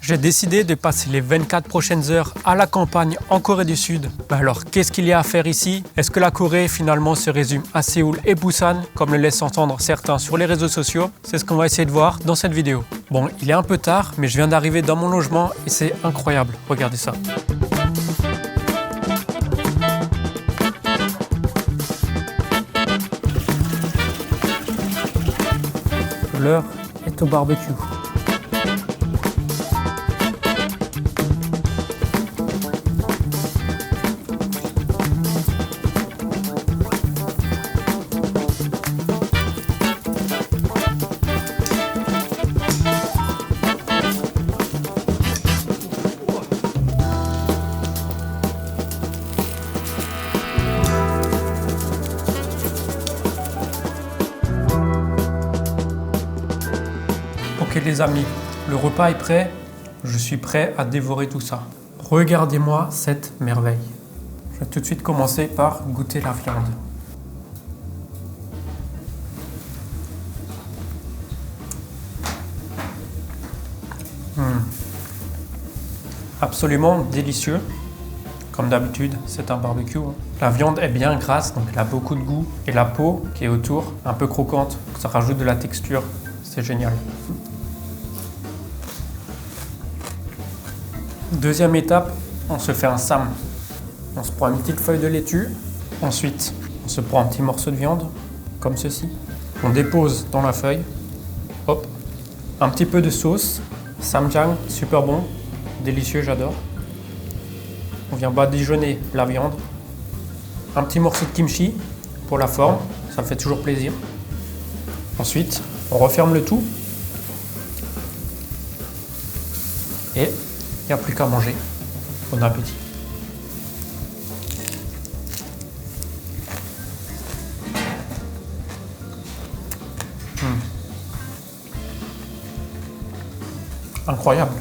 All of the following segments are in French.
J'ai décidé de passer les 24 prochaines heures à la campagne en Corée du Sud. Mais alors, qu'est-ce qu'il y a à faire ici? Est-ce que la Corée finalement se résume à Séoul et Busan, comme le laissent entendre certains sur les réseaux sociaux? C'est ce qu'on va essayer de voir dans cette vidéo. Bon, il est un peu tard, mais je viens d'arriver dans mon logement et c'est incroyable. Regardez ça. L'heure est au barbecue. Ok les amis, le repas est prêt, je suis prêt à dévorer tout ça. Regardez-moi cette merveille. Je vais tout de suite commencer par goûter la viande. Absolument délicieux. Comme d'habitude, c'est un barbecue. La viande est bien grasse, donc elle a beaucoup de goût. Et la peau qui est autour, un peu croquante, ça rajoute de la texture. C'est génial. Deuxième étape, on se fait un sam. On se prend une petite feuille de laitue. Ensuite, on se prend un petit morceau de viande, comme ceci. On dépose dans la feuille. Hop. Un petit peu de sauce. Samjang, super bon. Délicieux, j'adore. On vient badigeonner la viande. Un petit morceau de kimchi pour la forme. Ça fait toujours plaisir. Ensuite, on referme le tout. Et il n'y a plus qu'à manger. Bon appétit. Incroyable.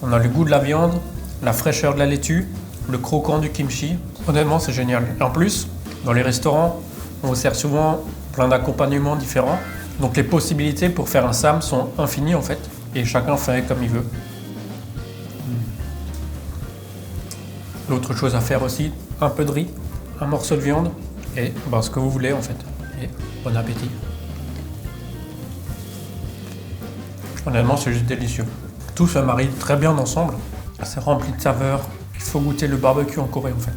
On a le goût de la viande, la fraîcheur de la laitue, le croquant du kimchi. Honnêtement, c'est génial. Et en plus, dans les restaurants, on vous sert souvent plein d'accompagnements différents. Donc les possibilités pour faire un sam sont infinies en fait. Et chacun fait comme il veut. L'autre chose à faire aussi, un peu de riz, un morceau de viande et ce que vous voulez en fait. Et bon appétit. Honnêtement, c'est juste délicieux. Tout se marie très bien ensemble. C'est rempli de saveurs. Il faut goûter le barbecue en Corée en fait.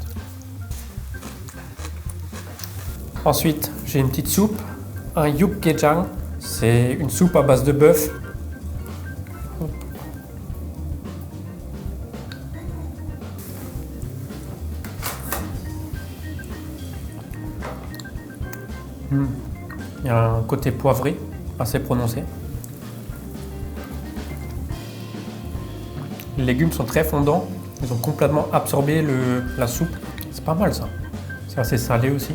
Ensuite, j'ai une petite soupe, un yukgaejang. C'est une soupe à base de bœuf. Il y a un côté poivré assez prononcé. Les légumes sont très fondants, ils ont complètement absorbé la soupe. C'est pas mal ça. C'est assez salé aussi.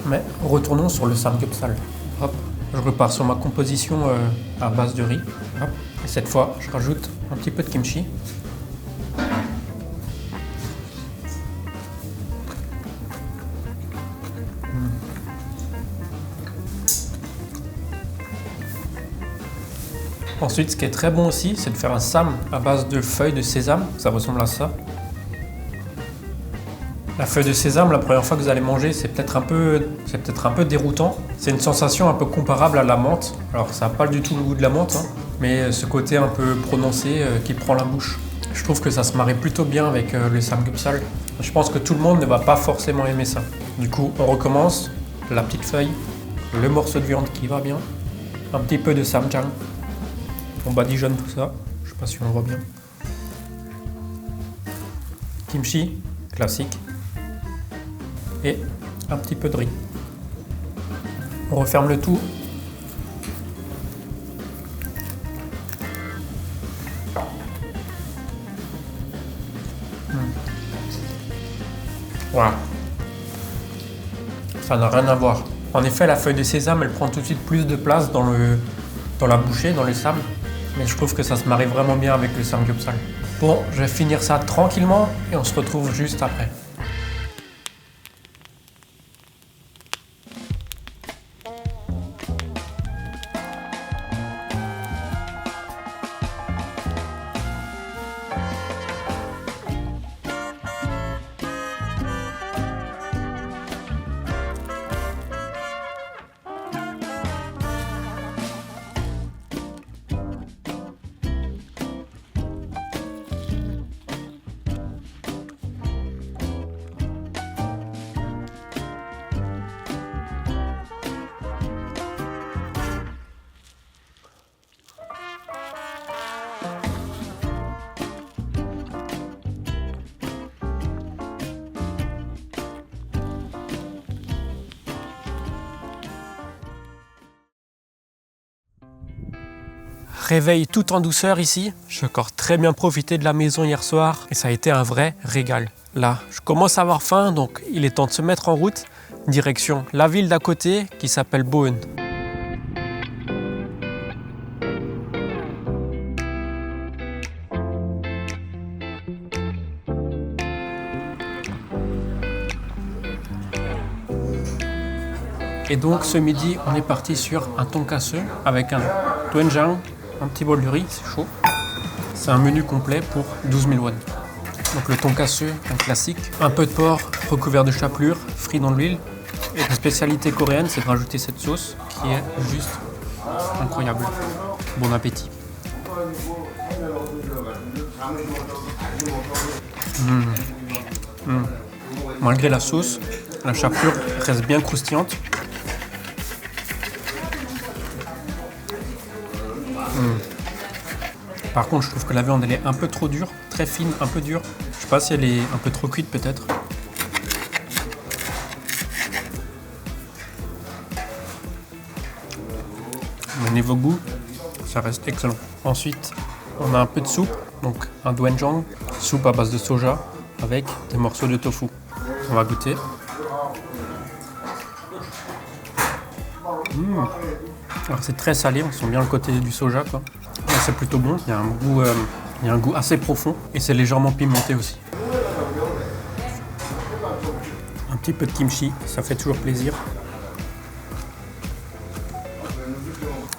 Mais retournons sur le samgyeopsal. Hop, je repars sur ma composition à base de riz. Hop. Et cette fois, je rajoute un petit peu de kimchi. Ensuite, ce qui est très bon aussi, c'est de faire un sam à base de feuilles de sésame. Ça ressemble à ça. La feuille de sésame, la première fois que vous allez manger, c'est peut-être un peu déroutant. C'est une sensation un peu comparable à la menthe. Alors, ça n'a pas du tout le goût de la menthe, hein, mais ce côté un peu prononcé qui prend la bouche. Je trouve que ça se marie plutôt bien avec le samgyeopsal. Je pense que tout le monde ne va pas forcément aimer ça. Du coup, on recommence. La petite feuille, le morceau de viande qui va bien, un petit peu de samjang. On badigeonne tout ça, je sais pas si on voit bien. Kimchi, classique. Et un petit peu de riz. On referme le tout. Voilà. Ça n'a rien à voir. En effet, la feuille de sésame, elle prend tout de suite plus de place dans la bouchée, dans le sam. Mais je trouve que ça se marie vraiment bien avec le samgyeopsal. Bon, je vais finir ça tranquillement et on se retrouve juste après. réveil tout en douceur ici. J'ai encore très bien profité de la maison hier soir et ça a été un vrai régal. Là, je commence à avoir faim, donc il est temps de se mettre en route. Direction la ville d'à côté qui s'appelle Boen. Et donc ce midi, on est parti sur un tonkatsu avec un doenjang, un petit bol de riz, c'est chaud. C'est un menu complet pour 12 000 won. Donc le tonkatsu, un classique, un peu de porc recouvert de chapelure, frit dans l'huile. Et la spécialité coréenne, c'est de rajouter cette sauce qui est juste incroyable. Bon appétit. Malgré la sauce, la chapelure reste bien croustillante. Par contre, je trouve que la viande elle est un peu trop dure, très fine, un peu dure. Je sais pas si elle est un peu trop cuite peut-être. Mais niveau goût, ça reste excellent. Ensuite, on a un peu de soupe, donc un doenjang, soupe à base de soja avec des morceaux de tofu. On va goûter. Alors c'est très salé, on sent bien le côté du soja quoi. C'est plutôt bon, il y a un goût assez profond et c'est légèrement pimenté aussi. Un petit peu de kimchi, ça fait toujours plaisir.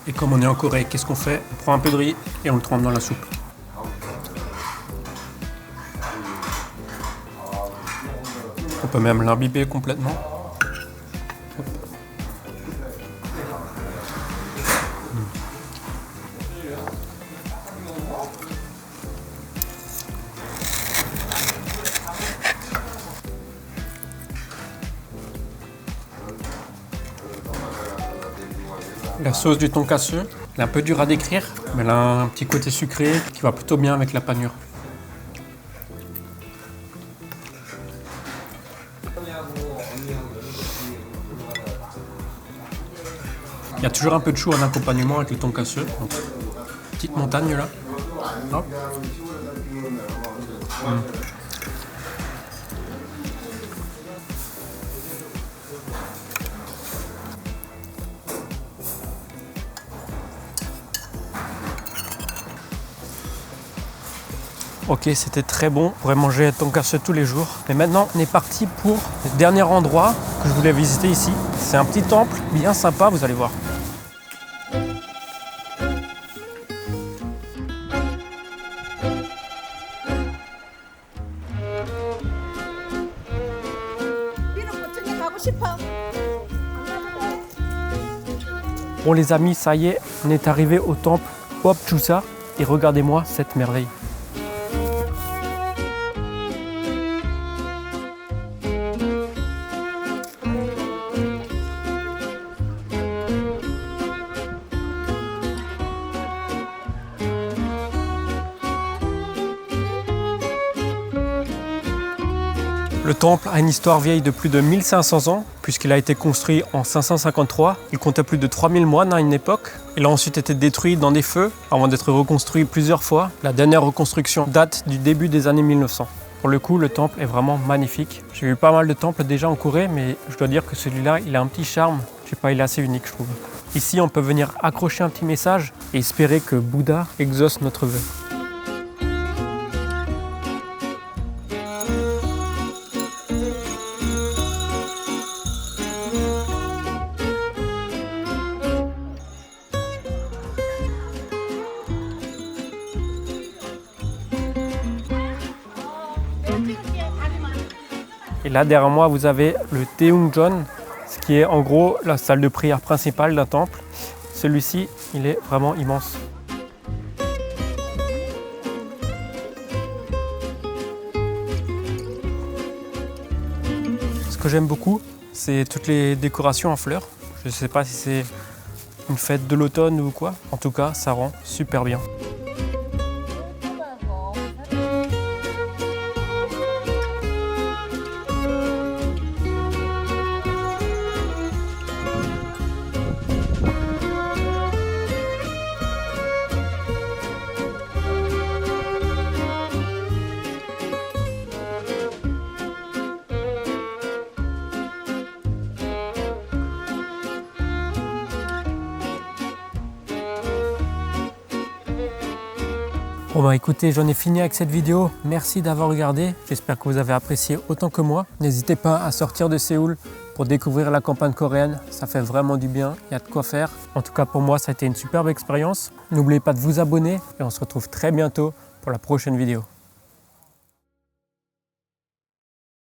Et comme on est en Corée, qu'est-ce qu'on fait? On prend un peu de riz et on le trempe dans la soupe. On peut même l'imbiber complètement. Hop. La sauce du tonkatsu, elle est un peu dure à décrire, mais elle a un petit côté sucré qui va plutôt bien avec la panure. Il y a toujours un peu de chou en accompagnement avec le tonkatsu. Donc, petite montagne là. Hop. Ok, c'était très bon. On pourrait manger tonkatsu tous les jours. Mais maintenant, on est parti pour le dernier endroit que je voulais visiter ici. C'est un petit temple bien sympa, vous allez voir. Bon les amis, ça y est, on est arrivé au temple Hwapchusa et regardez-moi cette merveille. Le temple a une histoire vieille de plus de 1500 ans, puisqu'il a été construit en 553. Il comptait plus de 3000 moines à une époque. Il a ensuite été détruit dans des feux, avant d'être reconstruit plusieurs fois. La dernière reconstruction date du début des années 1900. Pour le coup, le temple est vraiment magnifique. J'ai vu pas mal de temples déjà en Corée, mais je dois dire que celui-là, il a un petit charme. Je sais pas, il est assez unique, je trouve. Ici, on peut venir accrocher un petit message et espérer que Bouddha exauce notre vœu. Et là derrière moi vous avez le Daeungjeon, ce qui est en gros la salle de prière principale d'un temple. Celui-ci, il est vraiment immense. Ce que j'aime beaucoup, c'est toutes les décorations en fleurs. Je ne sais pas si c'est une fête de l'automne ou quoi. En tout cas, ça rend super bien. Bon bah écoutez, j'en ai fini avec cette vidéo. Merci d'avoir regardé. J'espère que vous avez apprécié autant que moi. N'hésitez pas à sortir de Séoul pour découvrir la campagne coréenne. Ça fait vraiment du bien. Il y a de quoi faire. En tout cas pour moi, ça a été une superbe expérience. N'oubliez pas de vous abonner et on se retrouve très bientôt pour la prochaine vidéo.